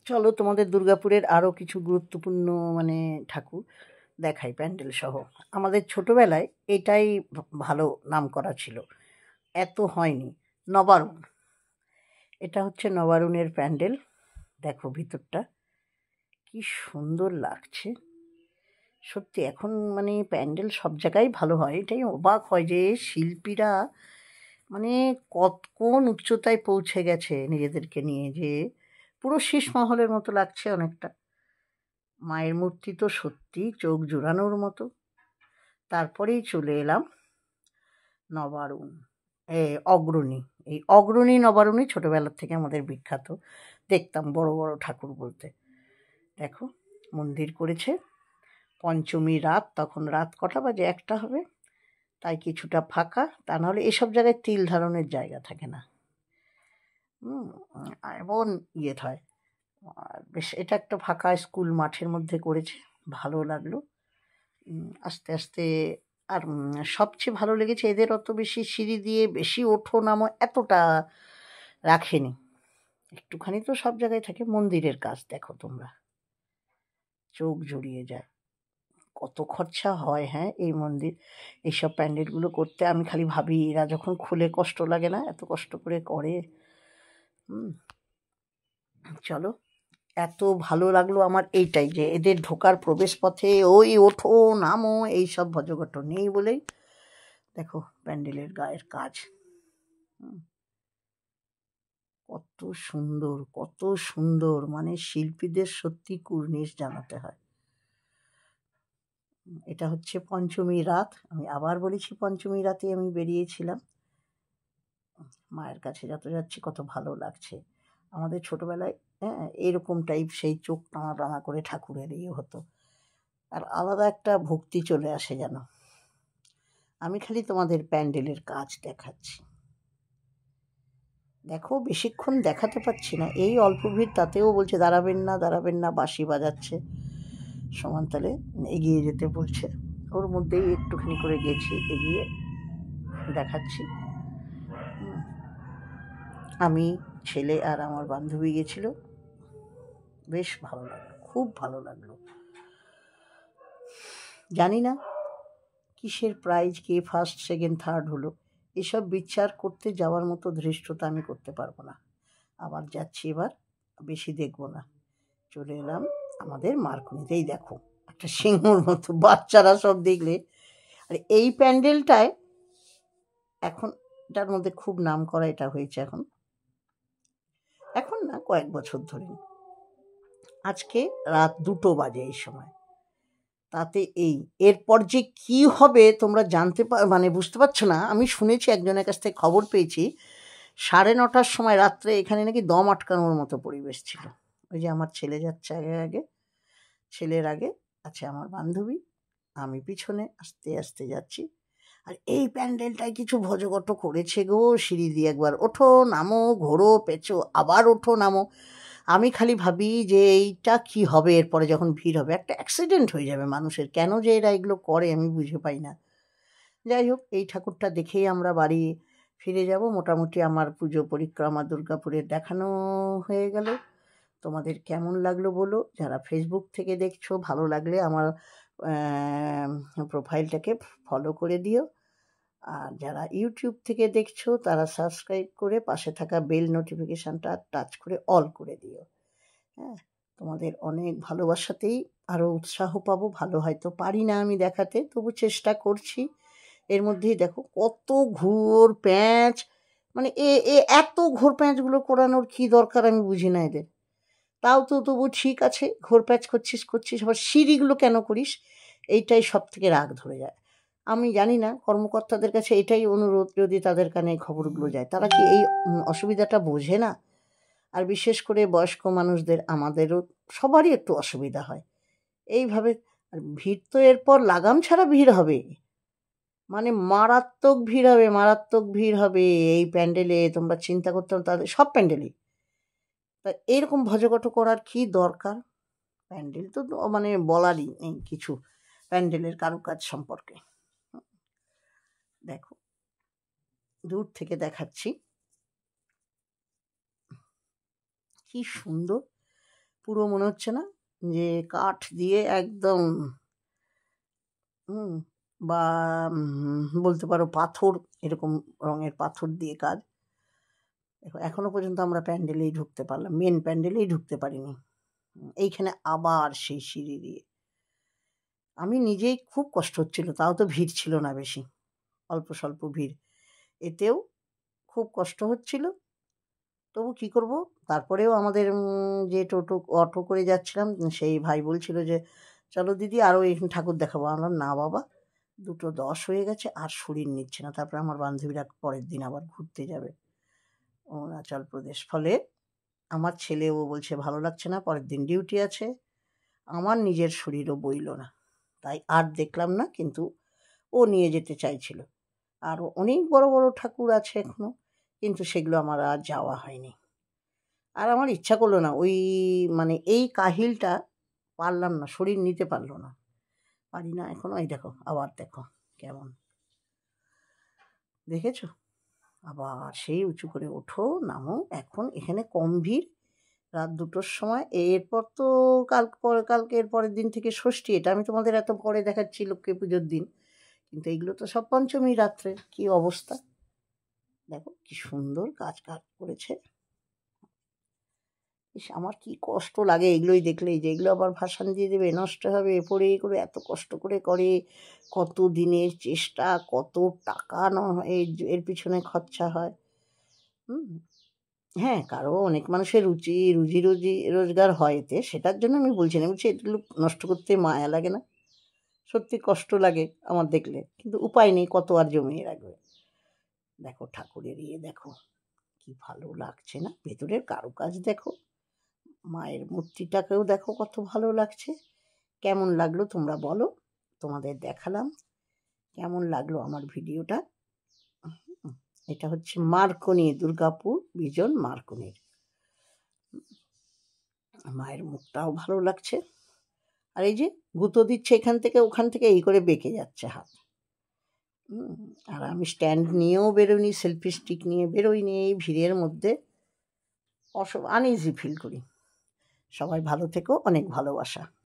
চলো তোমাদের দুর্গাপুরের আরও কিছু গুরুত্বপূর্ণ মানে ঠাকুর দেখাই প্যান্ডেল সহ। আমাদের ছোটবেলায় এটাই ভালো নাম করা ছিল, এত হয়নি। নবারুণ, এটা হচ্ছে নবারুণের প্যান্ডেল। দেখো ভিতরটা কি সুন্দর লাগছে। সত্যি এখন মানে প্যান্ডেল সব জায়গায় ভালো হয়, এটাই অবাক হয় যে শিল্পীরা মানে কোন উচ্চতায় পৌঁছে গেছে নিজেদেরকে নিয়ে, যে পুরো শীষ মহলের মতো লাগছে অনেকটা। মায়ের মূর্তি তো সত্যি চোখ জুড়ানোর মতো। তারপরেই চলে এলাম নবারুণ, অগ্রণী। এই অগ্রণী নবারুণী ছোটবেলার থেকে আমাদের বিখ্যাত, দেখতাম বড় বড় ঠাকুর বলতে। দেখো মন্দির করেছে, পঞ্চমী রাত, তখন রাত কটা বাজে, 1টা হবে, তাই কিছুটা ফাঁকা। তা নাহলে এসব জায়গায় তিল ধারণের জায়গা থাকে না। এমন ইয়ে হয়। আর বেশ এটা একটা ফাঁকা স্কুল মাঠের মধ্যে করেছে, ভালো লাগলো। আস্তে আস্তে আর সবচেয়ে ভালো লেগেছে এদের অত বেশি সিঁড়ি দিয়ে বেশি ওঠো নামো এতটা রাখেনি, একটুখানি তো সব জায়গায় থাকে। মন্দিরের কাজ দেখো তোমরা, চোখ জুড়িয়ে যায়। কত খরচা হয় হ্যাঁ এই মন্দির, এইসব প্যান্ডেলগুলো করতে। আমি খালি ভাবি এরা যখন খুলে কষ্ট লাগে না, এত কষ্ট করে করে। চলো, এত ভালো লাগলো আমার এইটাই যে এদের ঢোকার প্রবেশ পথে ওই ওঠো নামো এইসব ভজঘট নেই বলেই দেখো প্যান্ডেলের গায়ের কাজ কত সুন্দর, কত সুন্দর। মানে শিল্পীদের সত্যি কুর্নিশ জানাতে হয়। এটা হচ্ছে পঞ্চমী রাত, আমি আবার বলেছি পঞ্চমী রাতে আমি বেরিয়েছিলাম। মায়ের কাছে যত যাচ্ছি কত ভালো লাগছে। আমাদের ছোটবেলায় হ্যাঁ এরকম টাইপ সেই চোখ টানা টানা করে ঠাকুরের ইয়ে হতো, আর আলাদা একটা ভক্তি চলে আসে যেন। আমি খালি তোমাদের প্যান্ডেলের কাজ দেখাচ্ছি, দেখো বেশিক্ষণ দেখাতে পারছি না, এই অল্প ভিড়, তাতেও বলছে দাঁড়াবেন না দাঁড়াবেন না, বাঁশি বাজাচ্ছে, সমান তালে এগিয়ে যেতে বলছে। ওর মধ্যেই একটুখানি করে গেছি, এগিয়ে দেখাচ্ছি। আমি, ছেলে আর আমার বান্ধবী গেছিল, বেশ ভালো লাগলো, খুব ভালো লাগলো। জানি না কিসের প্রাইজ, কে ফার্স্ট সেকেন্ড থার্ড হলো, এসব বিচার করতে যাওয়ার মতো ধৃষ্টতা আমি করতে পারবো না। আবার যাচ্ছি, এবার বেশি দেখবো না। চলে এলাম আমাদের মার্কনিতেই, দেখো একটা সিংহর মতো বাচ্চারা সব দেখলে। আর এই প্যান্ডেলটায় এখন এটার মধ্যে খুব নাম করা এটা হয়েছে, এখন না কয়েক বছর ধরে। আজকে রাত 2টো বাজে এই সময়, তাতে এরপর যে কি হবে তোমরা মানে বুঝতে পারছো না। আমি শুনেছি একজনের কাছ থেকে, খবর পেয়েছি 9:30টার সময় রাত্রে এখানে নাকি দম আটকানোর মতো পরিবেশ ছিল। ওই যে আমার ছেলে যাচ্ছে আগে, ছেলের আগে আছে আমার বান্ধবী, আমি পিছনে আস্তে আস্তে যাচ্ছি। আর এই প্যান্ডেলটায় কিছু ভজঘট করেছে গো, সিঁড়ি দিয়ে একবার ওঠো নামো, ঘোরো পেঁচো, আবার ওঠো নামো। আমি খালি ভাবি যে এইটা কি হবে এরপরে যখন ভিড় হবে, একটা অ্যাক্সিডেন্ট হয়ে যাবে মানুষের। কেন যে এরা এগুলো করে আমি বুঝে পাই না। যাই হোক, এই ঠাকুরটা দেখেই আমরা বাড়ি ফিরে যাব। মোটামুটি আমার পুজো পরিক্রমা দুর্গাপুরের দেখানো হয়ে গেল। তোমাদের কেমন লাগলো বলো, যারা ফেসবুক থেকে দেখছো ভালো লাগলে আমার প্রোফাইলটাকে ফলো করে দিও, আর যারা ইউটিউব থেকে দেখছো তারা সাবস্ক্রাইব করে পাশে থাকা বেল নোটিফিকেশানটা টাচ করে অল করে দিও। হ্যাঁ, তোমাদের অনেক ভালোবাসাতেই আরও উৎসাহ পাবো। ভালো হয়তো পারি না আমি দেখাতে, তবু চেষ্টা করছি। এর মধ্যেই দেখো কত ঘোর প্যাঁচ, মানে এত ঘোর প্যাঁচগুলো করানোর কি দরকার আমি বুঝি না এদের। তাও তো তবু ঠিক আছে, ঘোর প্যাঁচ করছিস, আবার সিঁড়িগুলো কেন করিস, এইটাই সব থেকে রাগ ধরে যায়। আমি জানি না, কর্মকর্তাদের কাছে এটাই অনুরোধ, যদি তাদের কানে খবরগুলো যায়, তারা কি এই অসুবিধাটা বোঝে না? আর বিশেষ করে বয়স্ক মানুষদের, আমাদেরও সবারই একটু অসুবিধা হয় এইভাবে। আর ভিড় তো এরপর লাগাম ছাড়া ভিড় হবে, মানে মারাত্মক ভিড় হবে, মারাত্মক ভিড় হবে এই প্যান্ডেলে। তোমরা চিন্তা করতে হবে, তাদের সব প্যান্ডেলেই তা এইরকম ভজঘট করার কি দরকার? প্যান্ডেল তো মানে বলারই নেই কিছু প্যান্ডেলের কারুকাজ সম্পর্কে। দেখো দূর থেকে দেখাচ্ছি কি সুন্দর পুরো মনে হচ্ছে না যে কাঠ দিয়ে একদম বা বলতে পারো পাথর, এরকম রঙের পাথর দিয়ে কাজ। এখনো পর্যন্ত আমরা প্যান্ডেলেই ঢুকতে পারলাম, মেন প্যান্ডেলেই ঢুকতে পারিনি। এইখানে আবার সেই সিঁড়ি দিয়ে আমি নিজেই খুব কষ্ট হচ্ছিল, তাও তো ভিড় ছিল না বেশি, অল্প স্বল্প ভিড়, এতেও খুব কষ্ট হচ্ছিল। তবু কি করব, তারপরেও আমাদের যে অটো করে যাচ্ছিলাম সেই ভাই বলছিল যে চলো দিদি আরও এখানে ঠাকুর দেখাবো। আমরা না বাবা, 2:10 হয়ে গেছে, আর শরীর নিচ্ছে না। তারপরে আমার বান্ধবীরা পরের দিন আবার ঘুরতে যাবে অরুণাচল প্রদেশ। ফলে আমার ছেলেও বলছে ভালো লাগছে না, পরের দিন ডিউটি আছে। আমার নিজের শরীরও বইল না, তাই আর দেখলাম না। কিন্তু ও নিয়ে যেতে চাইছিল। আরও অনেক বড় বড় ঠাকুর আছে এখনো, কিন্তু সেগুলো আমার আর যাওয়া হয়নি। আর আমার ইচ্ছা করলো না, ওই মানে এই কাহিলটা পারলাম না, শরীর নিতে পারলো না, পারি না এখনো। এই দেখো আবার দেখো কেমন, দেখেছো? আবার সেই উঁচু করে ওঠো নামো। এখন এখানে কম ভিড়, রাত 2টোর সময়। এরপর তো কালকে এর পরের দিন থেকে ষষ্ঠী, এটা আমি তোমাদের এত পরে দেখাচ্ছি লক্ষ্মী পুজোর দিন, কিন্তু এগুলো তো সব পঞ্চমী রাত্রে। কি অবস্থা দেখো, কি সুন্দর কাজ করেছে। ইস, আমার কি কষ্ট লাগে এগুলোই দেখলেই, যে এগুলো আবার ভাসান দিয়ে দেবে, নষ্ট হবে, পড়ে করে এত কষ্ট করে কত দিনের চেষ্টা, কত টাকা এর পিছনে খরচা হয়। হ্যাঁ, কারো অনেক মানুষের রুজি রোজগার হয় এতে, সেটার জন্য আমি বলছি না। বলছি এগুলো নষ্ট করতে মায়া লাগে না? সত্যি কষ্ট লাগে আমার দেখলে, কিন্তু উপায় নেই, কত আর জমিয়ে রাখবে। দেখো ঠাকুরের দেখো কি ভালো লাগছে না, ভেতরের কারুকাজ দেখো, মায়ের মূর্তিটাকেও দেখো কত ভালো লাগছে। কেমন লাগলো তোমরা বলো, তোমাদের দেখালাম। কেমন লাগলো আমার ভিডিওটা? এটা হচ্ছে মার্কনি, দুর্গাপুর বিজন মার্কনির। মায়ের মুখটাও ভালো লাগছে। আর এই যে গুঁতো দিচ্ছে এখান থেকে ওখান থেকে, এই করে বেঁকে যাচ্ছে হাত। আর আমি স্ট্যান্ড নিয়েও বেরোইনি, সেলফি স্টিক নিয়ে বেরোইনি, এই ভিড়ের মধ্যে আনইজি ফিল করি। সবাই ভালো থেকো, অনেক ভালোবাসা।